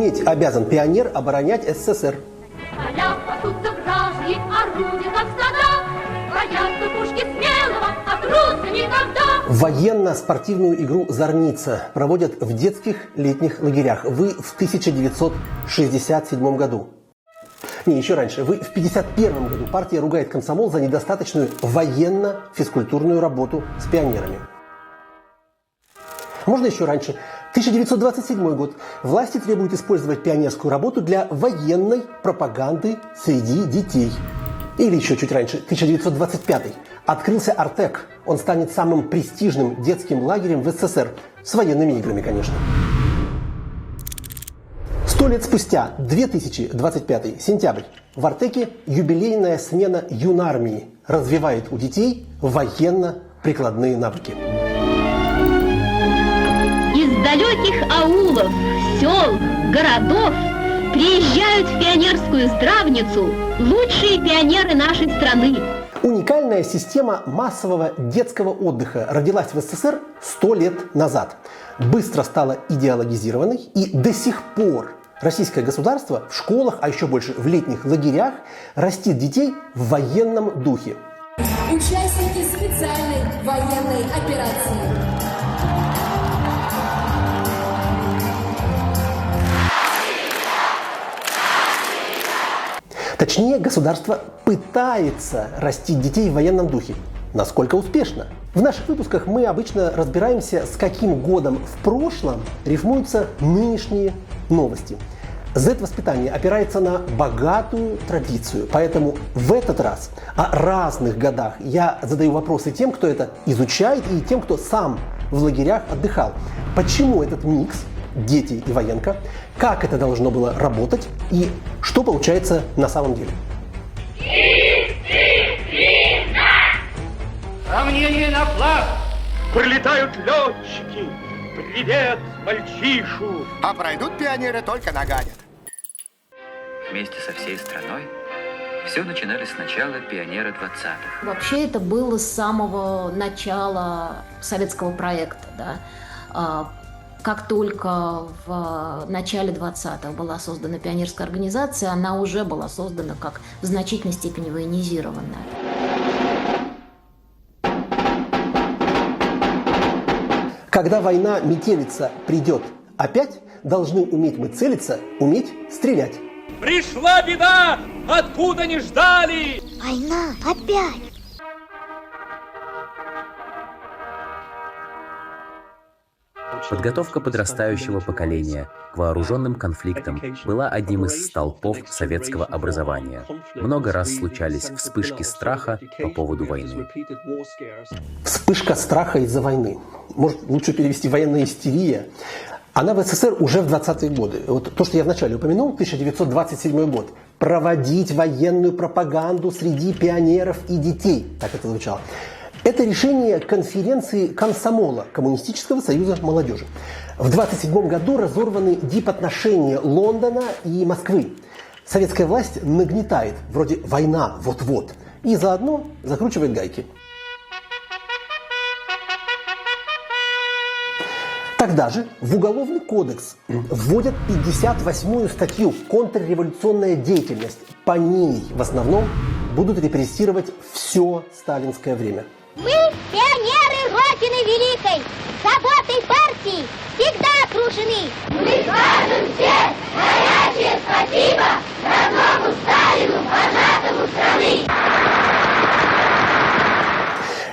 Уметь обязан пионер оборонять СССР. Поля пасутся вражьи, орудия как стада, боятся пушки смелого, а трудно никогда. Военно-спортивную игру «Зорница» проводят в детских летних лагерях. Вы в 1967 году. Не, еще раньше. Вы в 1951 году. Партия ругает комсомол за недостаточную военно-физкультурную работу с пионерами. Можно еще раньше. 1927 год. Власти требуют использовать пионерскую работу для военной пропаганды среди детей. Или еще чуть раньше, 1925. Открылся Артек. Он станет самым престижным детским лагерем в СССР. С военными играми, конечно. 100 лет спустя, 2025 сентябрь, в Артеке юбилейная смена юнармии развивает у детей военно-прикладные навыки. Из далеких аулов, сел, городов приезжают в пионерскую здравницу лучшие пионеры нашей страны. Уникальная система массового детского отдыха родилась в СССР 100 лет назад. Быстро стала идеологизированной, и до сих пор российское государство в школах, а еще больше в летних лагерях, растит детей в военном духе. Участники специальной военной операции. Точнее, государство пытается растить детей в военном духе. Насколько успешно? В наших выпусках мы обычно разбираемся, с каким годом в прошлом рифмуются нынешние новости. Z-воспитание опирается на богатую традицию, поэтому в этот раз о разных годах я задаю вопросы тем, кто это изучает, и тем, кто сам в лагерях отдыхал. Почему этот микс дети и военка, как это должно было работать и что получается на самом деле. Равнение на флаг! Прилетают летчики! Привет, мальчишу! А пройдут пионеры только нагадят. Вместе со всей страной все начинали сначала пионеры 20-х. Вообще это было с самого начала советского проекта. Да? Как только в начале 20-х была создана пионерская организация, она уже была создана как в значительной степени военизированная. Когда война метелица придет опять, должны уметь мы целиться, уметь стрелять. Пришла беда, откуда не ждали! Война опять! Подготовка подрастающего поколения к вооруженным конфликтам была одним из столпов советского образования. Много раз случались вспышки страха по поводу войны. Вспышка страха из-за войны. Может, лучше перевести военная истерия. Она в СССР уже в 20-е годы. Вот то, что я вначале упомянул, 1927 год. Проводить военную пропаганду среди пионеров и детей. Так это звучало. Это решение конференции комсомола Коммунистического союза молодежи. В 1927 году разорваны дипотношения Лондона и Москвы. Советская власть нагнетает, вроде война вот-вот, и заодно закручивает гайки. Тогда же в Уголовный кодекс вводят 58-ю статью «Контрреволюционная деятельность». По ней в основном будут репрессировать все сталинское время. Мы, пионеры Родины Великой, заботой партии всегда окружены. Мы скажем все горячее спасибо родному Сталину, вожатому страны.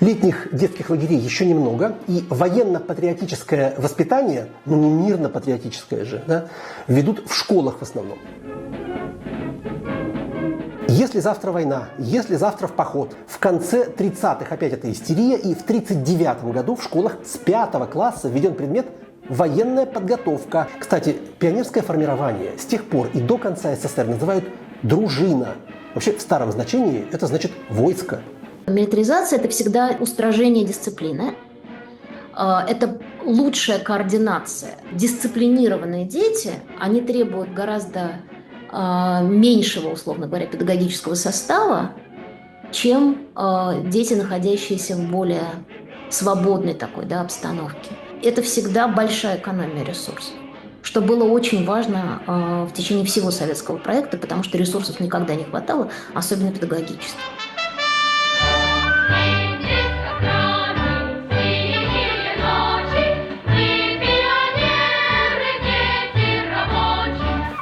Летних детских лагерей еще немного, и военно-патриотическое воспитание, ну не мирно-патриотическое же, да, ведут в школах в основном. Если завтра война, если завтра в поход, в конце 30-х опять эта истерия, и в 1939 году в школах с 5 класса введен предмет «военная подготовка». Кстати, пионерское формирование с тех пор и до конца СССР называют «дружина». Вообще в старом значении это значит «войско». Милитаризация – это всегда устражение дисциплины. Это лучшая координация. Дисциплинированные дети, они требуют гораздо меньшего, условно говоря, педагогического состава, чем дети, находящиеся в более свободной такой, да, обстановке. Это всегда большая экономия ресурсов. что было очень важно в течение всего советского проекта, потому что ресурсов никогда не хватало, особенно педагогических.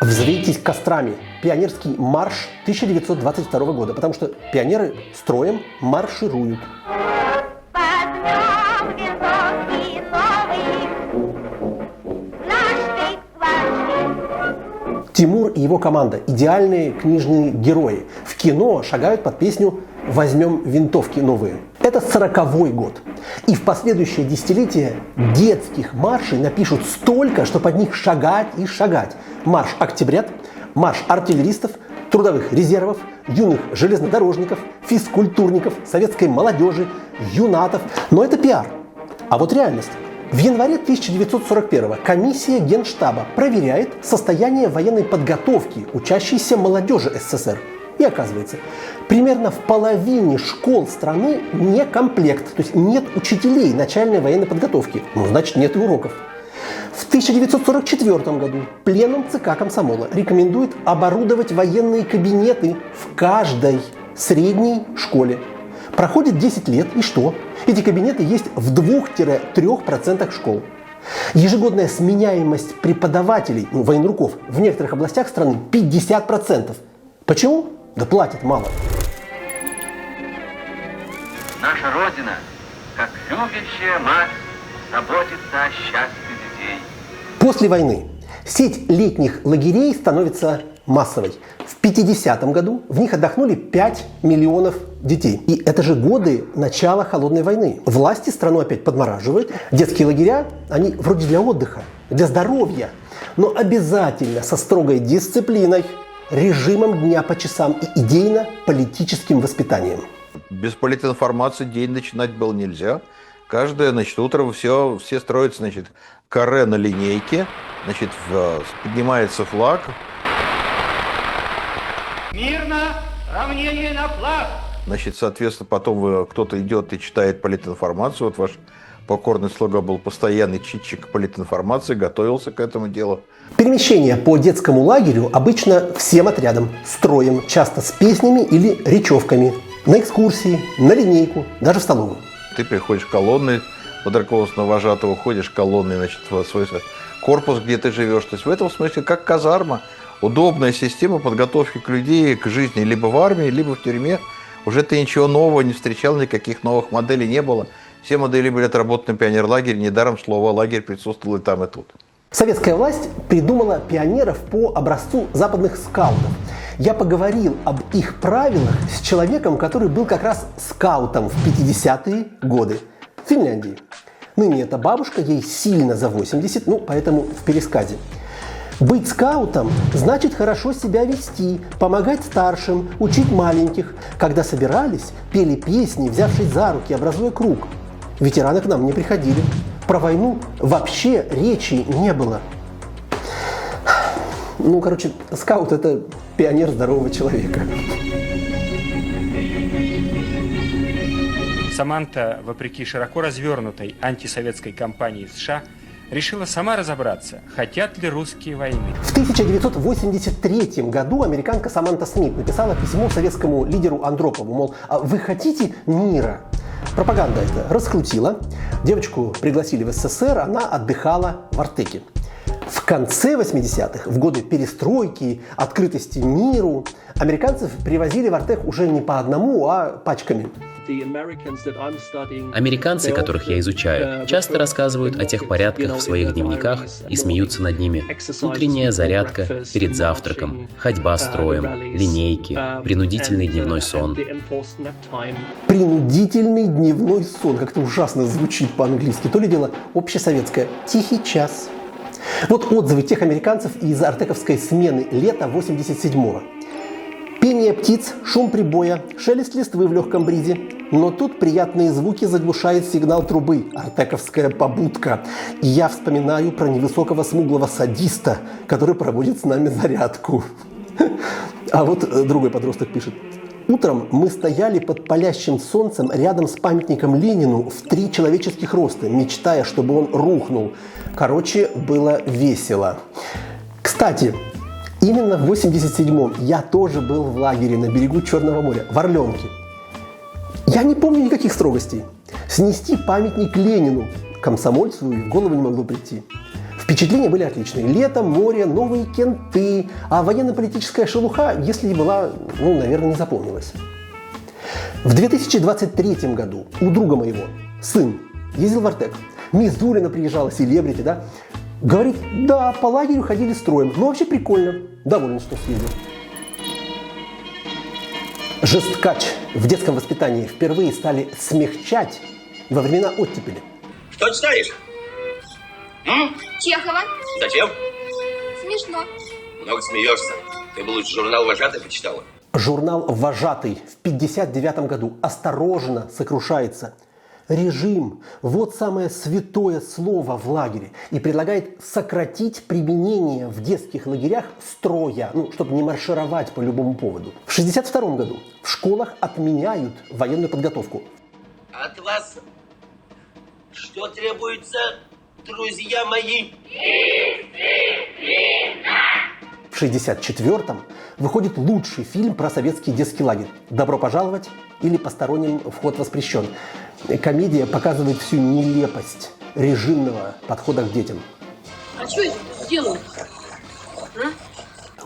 Взвейтесь кострами. Пионерский марш 1922 года, потому что пионеры строем маршируют. Тимур и его команда – идеальные книжные герои. В кино шагают под песню «Возьмем винтовки новые». Это 40-й год. И в последующее десятилетие детских маршей напишут столько, что под них шагать и шагать. Марш октябрят, марш артиллеристов, трудовых резервов, юных железнодорожников, физкультурников, советской молодежи, юнатов. Но это пиар. А вот реальность. В январе 1941-го комиссия Генштаба проверяет состояние военной подготовки учащейся молодежи СССР. И оказывается, примерно в половине школ страны не комплект, то есть нет учителей начальной военной подготовки, ну значит нет и уроков. В 1944 году пленум ЦК комсомола рекомендует оборудовать военные кабинеты в каждой средней школе. Проходит 10 лет, и что? Эти кабинеты есть в 2-3% школ. Ежегодная сменяемость преподавателей, военруков, в некоторых областях страны 50%. Почему? Да платят мало. Наша Родина, как любящая мать, заботится о счастье детей. После войны сеть летних лагерей становится массовой. В 50-м году в них отдохнули 5 миллионов детей. И это же годы начала холодной войны. Власти страну опять подмораживают. Детские лагеря, они вроде для отдыха, для здоровья, но обязательно со строгой дисциплиной, режимом дня по часам и идейно-политическим воспитанием. Без политинформации день начинать было нельзя. Каждое, утром все строятся, каре на линейке, поднимается флаг. Мирно, равнение на флаг. Соответственно, потом кто-то идет и читает политинформацию. Вот ваш покорный слуга был постоянный читчик политинформации, готовился к этому делу. Перемещение по детскому лагерю обычно всем отрядом, строем, часто с песнями или речевками. На экскурсии, на линейку, даже в столовую. Ты приходишь колонной, под руководством вожатого ходишь колонной, в свой корпус, где ты живешь. То есть в этом смысле как казарма. Удобная система подготовки к людей, к жизни либо в армии, либо в тюрьме. Уже ты ничего нового не встречал, никаких новых моделей не было. Все модели были отработаны в пионерлагере, недаром слово «лагерь» присутствовало и там, и тут. Советская власть придумала пионеров по образцу западных скаутов. Я поговорил об их правилах с человеком, который был как раз скаутом в 50-е годы в Финляндии. Ныне это бабушка, ей сильно за 80, поэтому в пересказе. Быть скаутом значит хорошо себя вести, помогать старшим, учить маленьких. Когда собирались, пели песни, взявшись за руки, образуя круг. Ветераны к нам не приходили. Про войну вообще речи не было. Скаут – это пионер здорового человека. Саманта, вопреки широко развернутой антисоветской кампании в США, решила сама разобраться, хотят ли русские войны. В 1983 году американка Саманта Смит написала письмо советскому лидеру Андропову, мол, вы хотите мира? Пропаганда это раскрутила. Девочку пригласили в СССР, она отдыхала в Артеке. В конце 80-х, в годы перестройки, открытости миру, американцев привозили в Артек уже не по одному, а пачками. Американцы, которых я изучаю, часто рассказывают о тех порядках в своих дневниках и смеются над ними. Утренняя зарядка перед завтраком, ходьба строем, линейки, принудительный дневной сон. Принудительный дневной сон. Как-то ужасно звучит по-английски. То ли дело общесоветское. Тихий час. Вот отзывы тех американцев из артековской смены лета 87-го. Пение птиц, шум прибоя, шелест листвы в легком бризе. Но тут приятные звуки заглушает сигнал трубы. Артековская побудка. И я вспоминаю про невысокого смуглого садиста, который проводит с нами зарядку. А вот другой подросток пишет. Утром мы стояли под палящим солнцем рядом с памятником Ленину в 3 человеческих роста, мечтая, чтобы он рухнул. Короче, было весело. Кстати, именно в 87-м я тоже был в лагере на берегу Черного моря, в Орленке. Я не помню никаких строгостей. Снести памятник Ленину комсомольцу и в голову не могло прийти. Впечатления были отличные. Лето, море, новые кенты, а военно-политическая шелуха, если и была, наверное, не запомнилась. В 2023 году у друга моего сын ездил в Артек. Мисс Дулина приезжала, селебрити, да? Говорит, да, по лагерю ходили строем. Ну, вообще прикольно. Доволен, что съездил. Жесткач в детском воспитании впервые стали смягчать во времена оттепели. Что читаешь? Чехова. Зачем? Смешно. Много смеешься. Ты бы лучше журнал «Вожатый» почитала. Журнал «Вожатый» в 1959 году осторожно сокрушается. Режим – вот самое святое слово в лагере. И предлагает сократить применение в детских лагерях строя, чтобы не маршировать по любому поводу. В 1962 году в школах отменяют военную подготовку. От вас что требуется, друзья мои? В 1964-м выходит лучший фильм про советский детский лагерь «Добро пожаловать» или «Посторонним вход воспрещен». Комедия показывает всю нелепость режимного подхода к детям. А что я сделаю?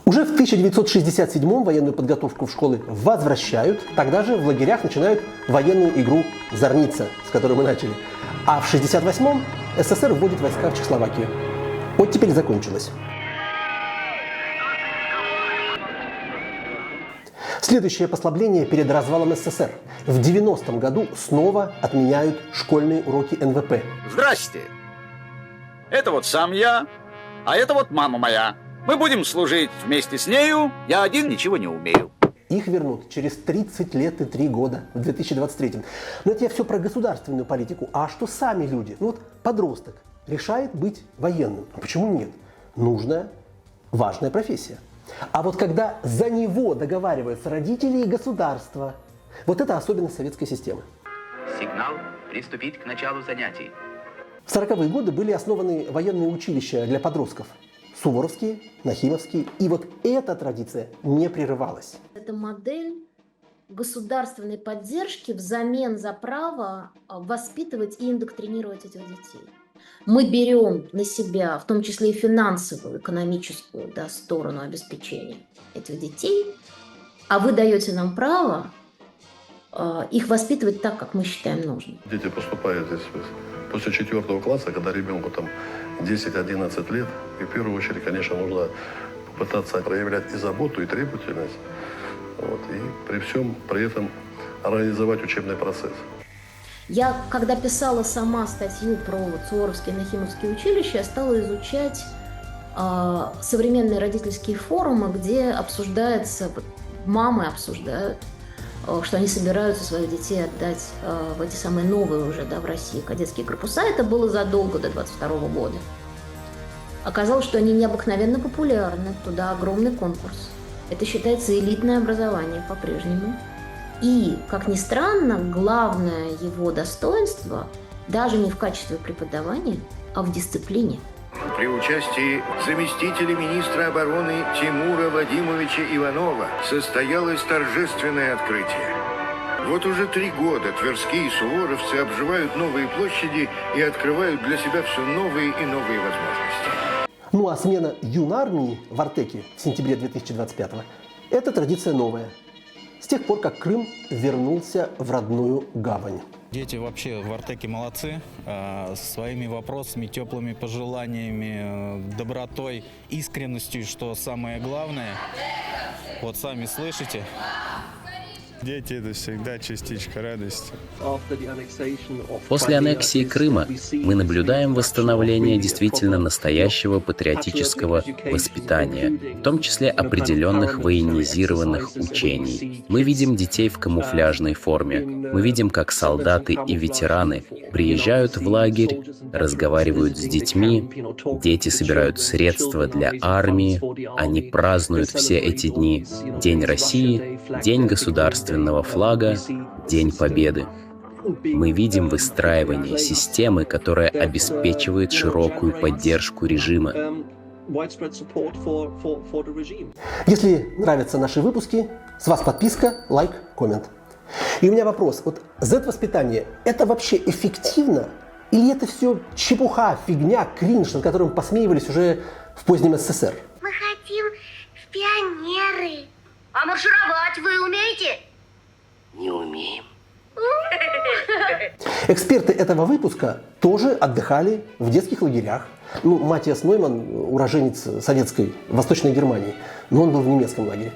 Уже в 1967-м военную подготовку в школы возвращают. Тогда же в лагерях начинают военную игру «Зорница», с которой мы начали. А в 1968-м СССР вводит войска в Чехословакию. Вот теперь закончилось. Следующее послабление перед развалом СССР. В 90-м году снова отменяют школьные уроки НВП. Здрасте. Это вот сам я, а это вот мама моя. Мы будем служить вместе с нею, я один ничего не умею. Их вернут через 30 лет и 3 года, в 2023. Но это я все про государственную политику. А что сами люди? Подросток решает быть военным. Почему нет? Нужная, важная профессия. А вот когда за него договариваются родители и государство, вот это особенность советской системы. Сигнал приступить к началу занятий. В 40-е годы были основаны военные училища для подростков. Суворовские, Нахимовские. И вот эта традиция не прерывалась. Это модель государственной поддержки взамен за право воспитывать и индоктринировать этих детей. Мы берем на себя, в том числе и финансовую, экономическую сторону обеспечения этих детей, а вы даете нам право их воспитывать так, как мы считаем нужным. Дети поступают здесь после 4 класса, когда ребенку 10-11 лет, и в первую очередь, конечно, нужно попытаться проявлять и заботу, и требовательность, и при этом организовать учебный процесс. Я, когда писала сама статью про Суворовские и Нахимовские училища, я стала изучать современные родительские форумы, где мамы обсуждают, что они собираются своих детей отдать в эти самые новые уже в России кадетские корпуса. Это было задолго до 22 года. Оказалось, что они необыкновенно популярны, туда огромный конкурс. Это считается элитное образование по-прежнему. И, как ни странно, главное его достоинство даже не в качестве преподавания, а в дисциплине. При участии заместителя министра обороны Тимура Вадимовича Иванова состоялось торжественное открытие. Вот уже 3 года тверские суворовцы обживают новые площади и открывают для себя все новые и новые возможности. А смена юнармии в Артеке в сентябре 2025-го – это традиция новая. С тех пор, как Крым вернулся в родную гавань. Дети вообще в Артеке молодцы, своими вопросами, теплыми пожеланиями, добротой, искренностью, что самое главное. Вот сами слышите. Дети – это всегда частичка радости. После аннексии Крыма мы наблюдаем восстановление действительно настоящего патриотического воспитания, в том числе определенных военизированных учений. Мы видим детей в камуфляжной форме. Мы видим, как солдаты и ветераны приезжают в лагерь, разговаривают с детьми, дети собирают средства для армии, они празднуют все эти дни. День России, День государства государственного флага День Победы. Мы видим выстраивание системы, которая обеспечивает широкую поддержку режима. Если нравятся наши выпуски, с вас подписка, лайк, коммент. И у меня вопрос. Вот Z-воспитание – это вообще эффективно? Или это все чепуха, фигня, кринж, над которым посмеивались уже в позднем СССР? Мы хотим в пионеры. А маршировать вы умеете? Не умеем. Эксперты этого выпуска тоже отдыхали в детских лагерях. Матиас Нойман, уроженец советской Восточной Германии, но он был в немецком лагере.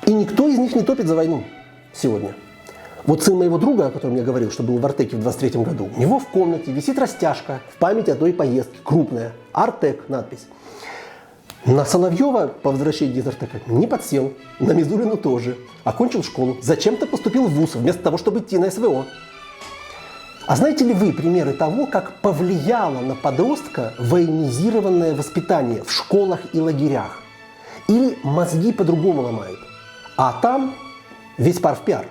И никто из них не топит за войну сегодня. Вот сын моего друга, о котором я говорил, что был в Артеке в 23-м году, у него в комнате висит растяжка в память о той поездке, крупная, Артек надпись. На Соловьева по возвращении из Артека не подсел, на Мизулину тоже. Окончил школу, зачем-то поступил в вуз, вместо того, чтобы идти на СВО. А знаете ли вы примеры того, как повлияло на подростка военизированное воспитание в школах и лагерях? Или мозги по-другому ломают, а там весь пар в пиар.